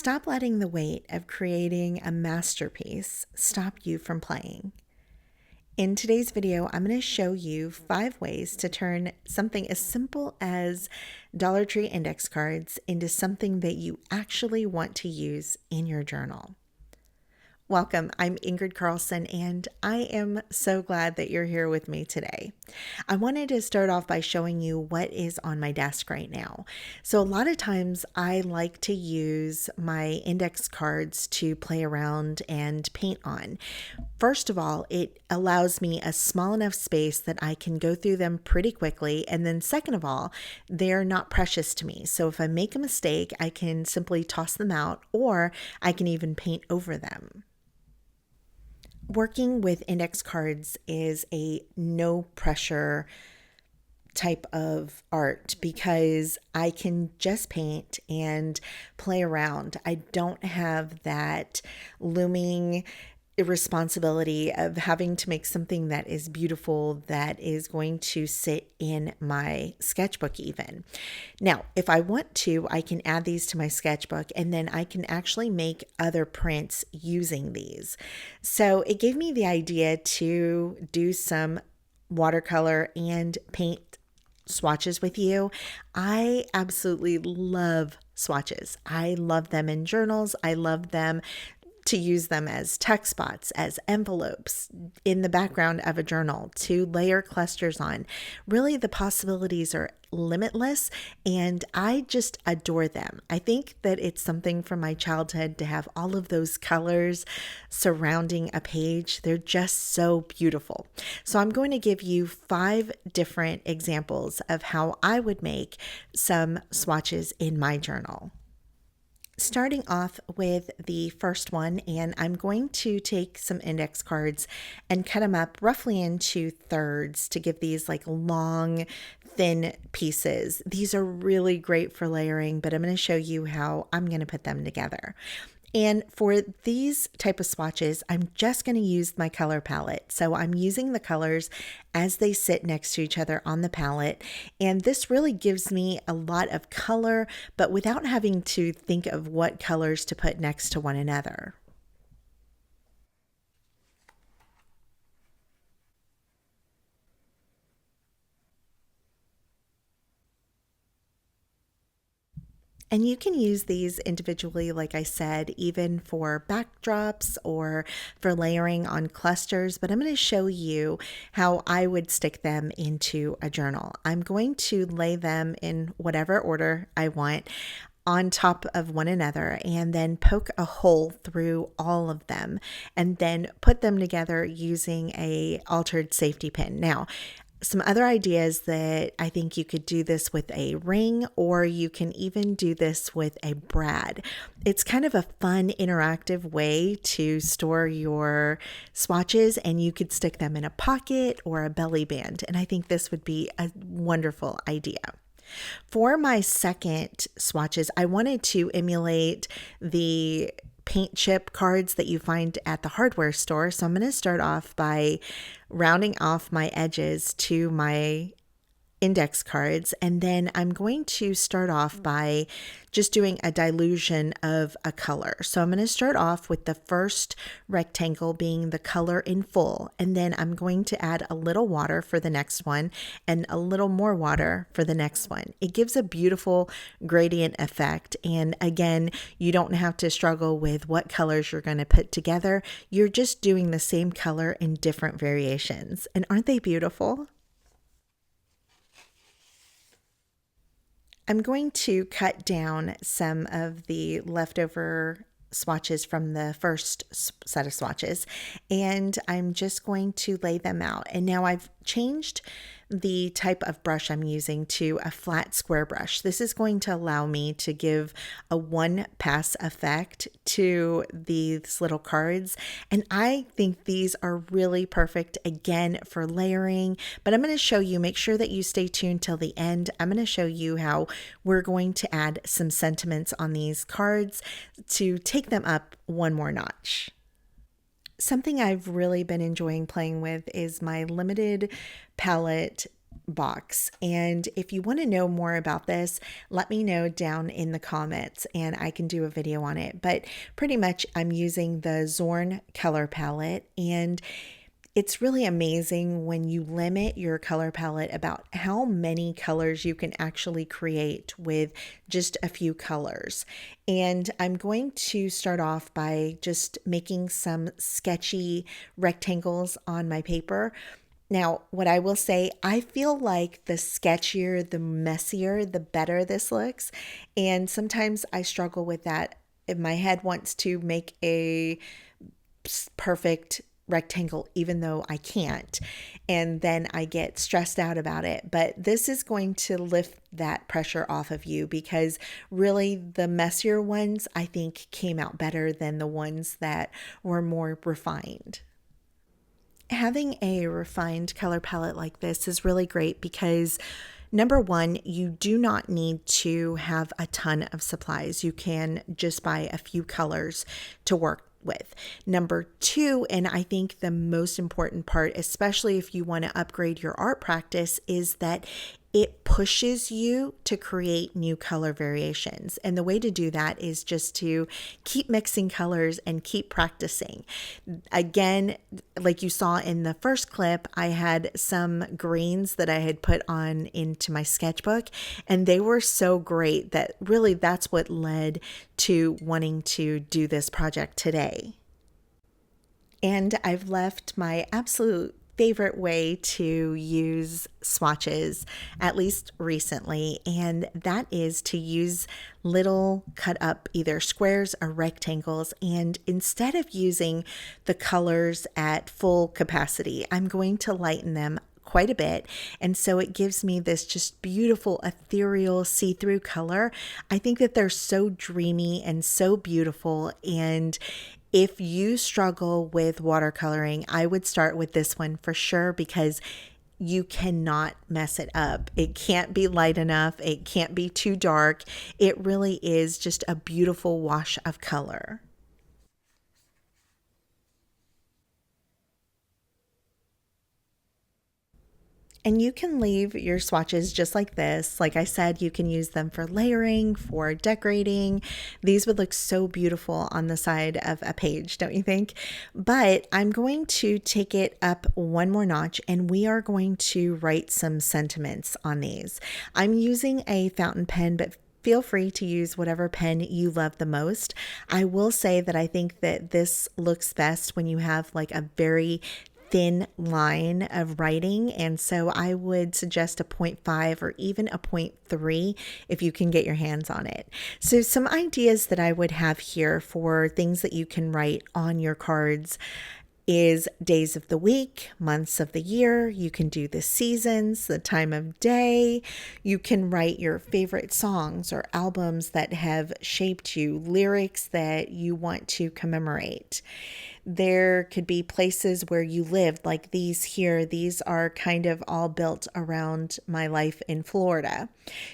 Stop letting the weight of creating a masterpiece stop you from playing. In today's video, I'm going to show you 5 ways to turn something as simple as Dollar Tree index cards into something that you actually want to use in your journal. Welcome, I'm Ingrid Carlsen, and I am so glad that you're here with me today. I wanted to start off by showing you what is on my desk right now. So a lot of times I like to use my index cards to play around and paint on. First of all, it allows me a small enough space that I can go through them pretty quickly. And then second of all, they're not precious to me. So if I make a mistake, I can simply toss them out, or I can even paint over them. Working with index cards is a no pressure type of art because I can just paint and play around. I don't have that looming responsibility of having to make something that is beautiful, that is going to sit in my sketchbook even. Now, if I want to, I can add these to my sketchbook and then I can actually make other prints using these. So it gave me the idea to do some watercolor and paint swatches with you. I absolutely love swatches. I love them in journals. I love them to use them as text spots, as envelopes, in the background of a journal, to layer clusters on. Really, the possibilities are limitless, and I just adore them. I think that it's something from my childhood to have all of those colors surrounding a page. They're just so beautiful. So I'm going to give you 5 different examples of how I would make some swatches in my journal. Starting off with the first one, and I'm going to take some index cards and cut them up roughly into thirds to give these like long, thin pieces. These are really great for layering, but I'm going to show you how I'm going to put them together. And for these type of swatches, I'm just going to use my color palette. So I'm using the colors as they sit next to each other on the palette. And this really gives me a lot of color, but without having to think of what colors to put next to one another. And you can use these individually, like I said, even for backdrops or for layering on clusters, but I'm going to show you how I would stick them into a journal. I'm going to lay them in whatever order I want on top of one another and then poke a hole through all of them and then put them together using a altered safety pin. Now, some other ideas that I think you could do this with a ring, or you can even do this with a brad. It's kind of a fun, interactive way to store your swatches, and you could stick them in a pocket or a belly band. And I think this would be a wonderful idea. For my second swatches, I wanted to emulate the paint chip cards that you find at the hardware store. So I'm going to start off by rounding off my edges to my index cards, and then I'm going to start off by just doing a dilution of a color. So I'm going to start off with the first rectangle being the color in full, and then I'm going to add a little water for the next one and a little more water for the next one. It gives a beautiful gradient effect, and again, you don't have to struggle with what colors you're going to put together. You're just doing the same color in different variations, and aren't they beautiful? I'm going to cut down some of the leftover swatches from the first set of swatches, and I'm just going to lay them out. And now I've changed the type of brush I'm using to a flat square brush. This is going to allow me to give a one pass effect to these little cards. And I think these are really perfect again for layering, but I'm going to show you, make sure that you stay tuned till the end. I'm going to show you how we're going to add some sentiments on these cards to take them up one more notch. Something I've really been enjoying playing with is my limited palette box. And if you want to know more about this, let me know down in the comments and I can do a video on it. But pretty much I'm using the Zorn color palette, and it's really amazing when you limit your color palette about how many colors you can actually create with just a few colors. And I'm going to start off by just making some sketchy rectangles on my paper. Now, what I will say, I feel like the sketchier, the messier, the better this looks. And sometimes I struggle with that. If my head wants to make a perfect rectangle, even though I can't. And then I get stressed out about it. But this is going to lift that pressure off of you, because really the messier ones, I think, came out better than the ones that were more refined. Having a refined color palette like this is really great because number one, you do not need to have a ton of supplies. You can just buy a few colors to work with. Number two, and I think the most important part, especially if you want to upgrade your art practice, is that it pushes you to create new color variations. And the way to do that is just to keep mixing colors and keep practicing. Again, like you saw in the first clip, I had some greens that I had put on into my sketchbook, and they were so great that really that's what led to wanting to do this project today. And I've left my absolute favorite way to use swatches, at least recently, and that is to use little cut up either squares or rectangles. And instead of using the colors at full capacity, I'm going to lighten them quite a bit, and so it gives me this just beautiful ethereal see-through color. I think that they're so dreamy and so beautiful, and if you struggle with watercoloring, I would start with this one for sure, because you cannot mess it up. It can't be light enough. It can't be too dark. It really is just a beautiful wash of color. And you can leave your swatches just like this. Like I said, you can use them for layering, for decorating. These would look so beautiful on the side of a page, don't you think? But I'm going to take it up one more notch, and we are going to write some sentiments on these. I'm using a fountain pen, but feel free to use whatever pen you love the most. I will say that I think that this looks best when you have like a very thin line of writing, and so I would suggest a 0.5 or even a 0.3 if you can get your hands on it. So some ideas that I would have here for things that you can write on your cards is days of the week, months of the year. You can do the seasons, the time of day. You can write your favorite songs or albums that have shaped you, lyrics that you want to commemorate. There could be places where you lived, like these here. These are kind of all built around my life in Florida.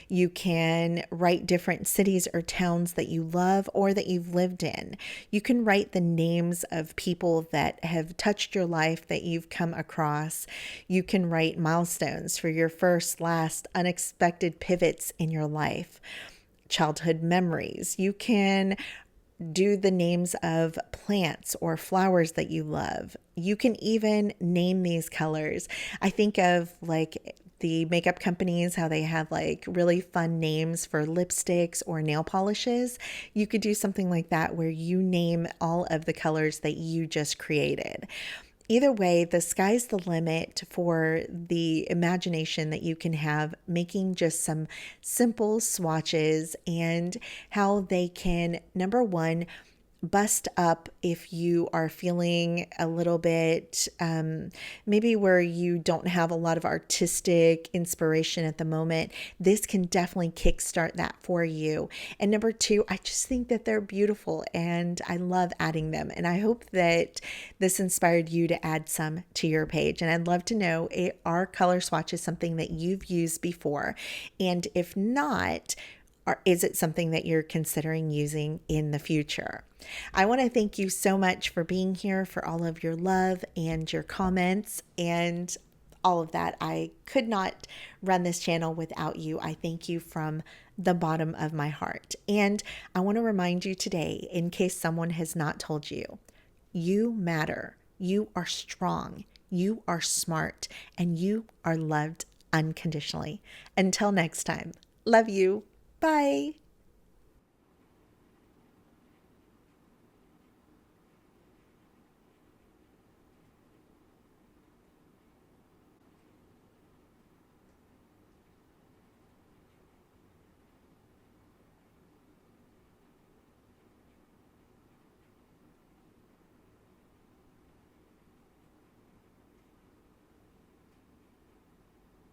You can write different cities or towns that you love or that you've lived in. You can write the names of people that have touched your life that you've come across. You can write milestones for your first, last, unexpected pivots in your life, childhood memories. You can do the names of plants or flowers that you love. You can even name these colors. I think of like the makeup companies, how they have like really fun names for lipsticks or nail polishes. You could do something like that where you name all of the colors that you just created. Either way, the sky's the limit for the imagination that you can have making just some simple swatches, and how they can, number one, bust up if you are feeling a little bit maybe where you don't have a lot of artistic inspiration at the moment. This can definitely kickstart that for you. And number two, I just think that they're beautiful and I love adding them, and I hope that this inspired you to add some to your page. And I'd love to know, are color swatches something that you've used before? And if not, or is it something that you're considering using in the future? I want to thank you so much for being here, for all of your love and your comments, and all of that. I could not run this channel without you. I thank you from the bottom of my heart. And I want to remind you today, in case someone has not told you, you matter. You are strong. You are smart. And you are loved unconditionally. Until next time, love you. Bye.